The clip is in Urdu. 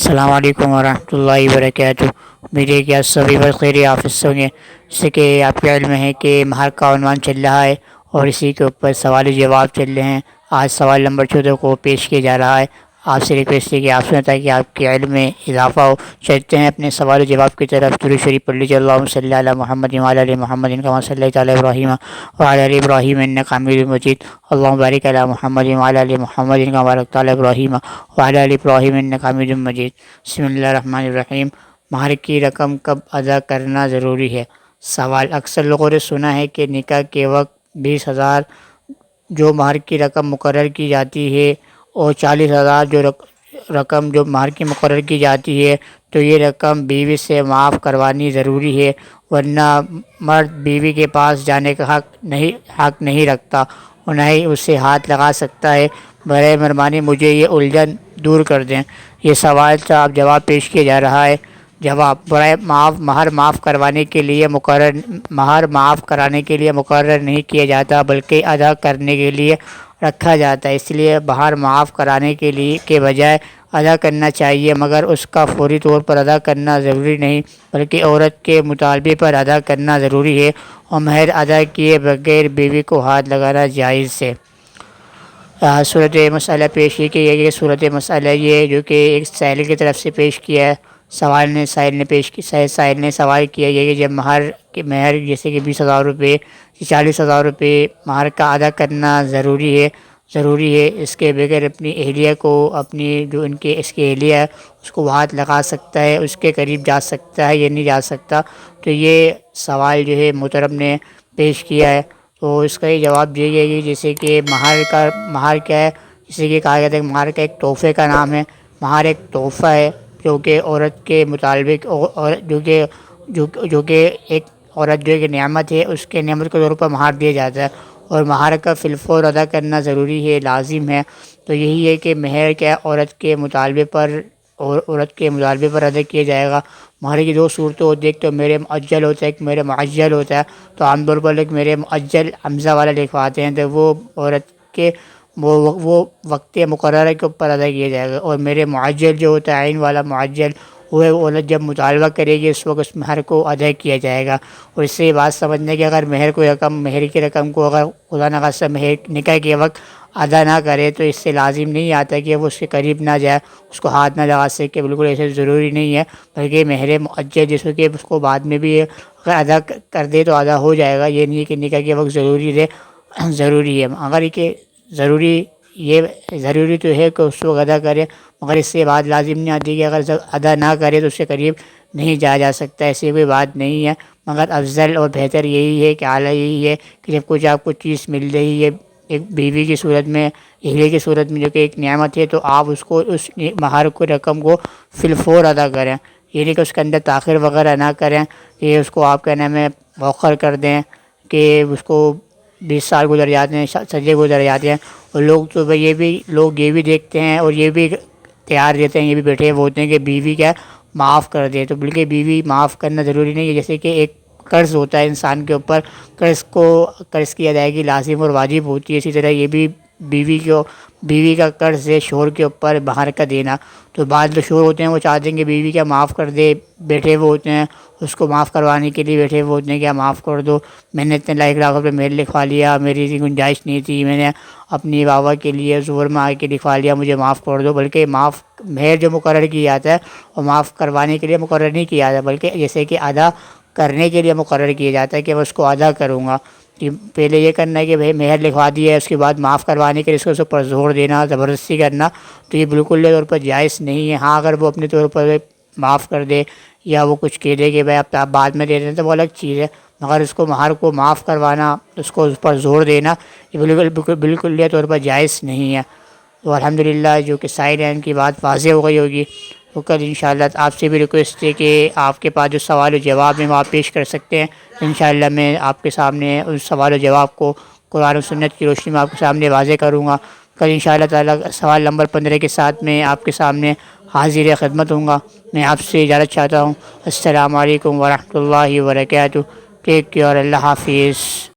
السلام علیکم ورحمۃ اللہ وبرکاتہ۔ امید ہے کہ آپ سبھی بخیر آفس ہوں گے۔ جیسے کہ آپ کے علم ہے کہ مہر کا عنوان چل رہا ہے اور اسی کے اوپر سوال و جواب چل رہے ہیں۔ آج سوال نمبر 14 کو پیش کیا جا رہا ہے۔ آپ سے ریکویسٹ ہے کہ آپ سنیں تاکہ آپ کے علم میں اضافہ ہو۔ چلتے ہیں اپنے سوال و جواب کی طرف۔ درود شریف پڑھ لیجیے۔ اللہم صلی علی محمد وعلی آل محمد کما صلیت علی ابراہیم وعلی آل ابراہیم انک حمید مجید۔ اللہم بارک علی محمد وعلی آل محمد کما بارکت علی ابراہیم وعلی آل ابراہیم انک حمید مجید۔ بسم اللہ الرحمن الرحیم۔ مہر کی رقم کب ادا کرنا ضروری ہے؟ سوال: اکثر لوگوں نے سنا ہے کہ نکاح کے وقت 20,000 جو مہر کی رقم مقرر کی جاتی ہے اور 40,000 رقم جو مہر کی مقرر کی جاتی ہے، تو یہ رقم بیوی سے معاف کروانی ضروری ہے، ورنہ مرد بیوی کے پاس جانے کا حق نہیں رکھتا اور نہ ہی اسے ہاتھ لگا سکتا ہے۔ برائے مہربانی مجھے یہ الجھن دور کر دیں۔ یہ سوال کا جواب پیش کیا جا رہا ہے۔ جواب: مہر معاف کرانے کے لیے مقرر نہیں کیا جاتا، بلکہ ادا کرنے کے لیے رکھا جاتا ہے۔ اس لیے مہر معاف کرانے کے بجائے ادا کرنا چاہیے، مگر اس کا فوری طور پر ادا کرنا ضروری نہیں، بلکہ عورت کے مطالبے پر ادا کرنا ضروری ہے، اور مہر ادا کیے بغیر بیوی کو ہاتھ لگانا جائز ہے۔ صورت مسئلہ پیش یہ کیا گیا۔ صورت مسئلہ یہ جو کہ ایک سائل کی طرف سے پیش کیا ہے۔ سائل نے سوال کیا کہ جب مہر جیسے کہ 20,000 روپے 40,000 روپے مہر کا ادا کرنا ضروری ہے، اس کے بغیر اپنی اہلیہ کو اس کی اہلیہ ہے اس کو وہ ہاتھ لگا سکتا ہے، اس کے قریب جا سکتا ہے یا نہیں جا سکتا؟ تو یہ سوال جو ہے محترم نے پیش کیا ہے، تو اس کا یہ جواب دیا گیا کہ جیسے کہ مہر کیا ہے، جیسے کہ کہا جاتا ہے کہ مہر کا ایک تحفے کا نام ہے۔ مہر ایک تحفہ ہے جو کہ عورت کے مطابق جو کہ ایک عورت جو کہ نعمت ہے، اس کے نعمت کے طور پر مہر دیا جاتا ہے، اور مہر کا فی الفور ادا کرنا ضروری ہے، لازم ہے۔ تو یہی ہے کہ مہر کیا عورت کے مطالبے پر ادا کیا جائے گا۔ مہر کی دو صورتیں ہوتی ہیں، ایک تو میرے مؤجل ہوتا ہے، ایک میرے معجل ہوتا ہے۔ تو عام طور پر لوگ میرے مؤجل حمزہ والا لکھواتے ہیں، تو وہ عورت کے وہ وقت مقررہ کے اوپر ادا کیا جائے گا، اور میرے معجل جو ہوتا ہے عین والا معجل، وہ عورت جب مطالبہ کرے گی اس وقت اس مہر کو ادا کیا جائے گا۔ اور اس سے یہ بات سمجھنے کہ اگر مہر کی رقم کو اگر خدا نخواستہ نکاح کے وقت ادا نہ کرے تو اس سے لازم نہیں آتا کہ وہ اس کے قریب نہ جائے، اس کو ہاتھ نہ لگا سکے، بالکل ایسے ضروری نہیں ہے، بلکہ مہر مؤجل جس کو کہ اس کو بعد میں بھی اگر ادا کر دے تو ادا ہو جائے گا۔ یہ نہیں کہ نکاح کے وقت ضروری ہے، مگر کہ ضروری تو ہے کہ اس وقت ادا کرے، مگر اس سے بات لازم نہیں آتی کہ اگر ادا نہ کرے تو اس کے قریب نہیں جایا جا سکتا، ایسی کوئی بات نہیں ہے۔ مگر افضل اور بہتر یہی ہے کہ اعلیٰ یہی ہے کہ جب کچھ آپ کو چیز مل رہی ہے ایک بیوی کی صورت میں، اہلیہ کی صورت میں جو کہ ایک نعمت ہے، تو آپ اس مہر کو رقم کو فی الفور ادا کریں، یہ نہیں کہ اس کے اندر تاخیر وغیرہ نہ کریں، یہ اس کو آپ کہنے میں مؤخر کر دیں کہ اس کو 20 سال گزر جاتے ہیں، سجے گزر جاتے ہیں، اور لوگ یہ بھی دیکھتے ہیں اور یہ بھی تیار رہتے ہیں، یہ بھی بیٹھے ہوتے ہیں کہ بیوی کیا معاف کر دے، تو بلکہ بیوی معاف کرنا ضروری نہیں ہے۔ جیسے کہ ایک قرض ہوتا ہے انسان کے اوپر، قرض کی ادائیگی لازم اور واجب ہوتی ہے، اسی طرح یہ بھی بیوی کا قرض ہے شوہر کے اوپر مہر کا دینا۔ تو بعض جو شوہر ہوتے ہیں وہ چاہتے ہیں کہ بیوی کیا معاف کر دے، بیٹھے ہوئے ہوتے ہیں اس کو معاف کروانے کے لیے، بیٹھے ہوئے ہوتے ہیں کیا معاف کر دو، میں نے اتنے لاکھ روپے مہر لکھوا لیا، میری اتنی گنجائش نہیں تھی، میں نے اپنی بابا کے لیے زور میں آ کے لکھوا لیا، مجھے معاف کر دو۔ بلکہ مہر جو مقرر کیا جاتا ہے وہ معاف کروانے کے لیے مقرر نہیں کیا جاتا، بلکہ جیسے کہ ادا کرنے کے لیے مقرر کیا جاتا ہے کہ میں اس کو ادا کروں گا۔ پہلے یہ کرنا ہے کہ بھائی مہر لکھوا دی ہے، اس کے بعد معاف کروانے کے لیے اس پر زور دینا، زبردستی کرنا، تو یہ بالکل طور پر جائز نہیں ہے۔ ہاں اگر وہ اپنے طور پر معاف کر دے یا وہ کچھ کہہ دے کہ بھائی آپ بعد میں دے دیں تو وہ الگ چیز ہے، مگر اس کو مہر کو معاف کروانا، اس پر زور دینا، یہ بالکل طور پر جائز نہیں ہے۔ تو الحمدللہ جو کہ سائل ہیں ان کی بات واضح ہو گئی ہوگی، تو کل انشاءاللہ آپ سے بھی ریکویسٹ ہے کہ آپ کے پاس جو سوال و جواب ہیں وہ آپ پیش کر سکتے ہیں۔ انشاءاللہ میں آپ کے سامنے اس سوال و جواب کو قرآن و سنت کی روشنی میں آپ کے سامنے واضح کروں گا۔ کل انشاءاللہ تعالیٰ سوال نمبر 15 کے ساتھ میں آپ کے سامنے حاضر خدمت ہوں گا۔ میں آپ سے اجازت چاہتا ہوں۔ السلام علیکم ورحمۃ اللہ وبرکاتہ۔ ٹیک کیئر، اللہ حافظ۔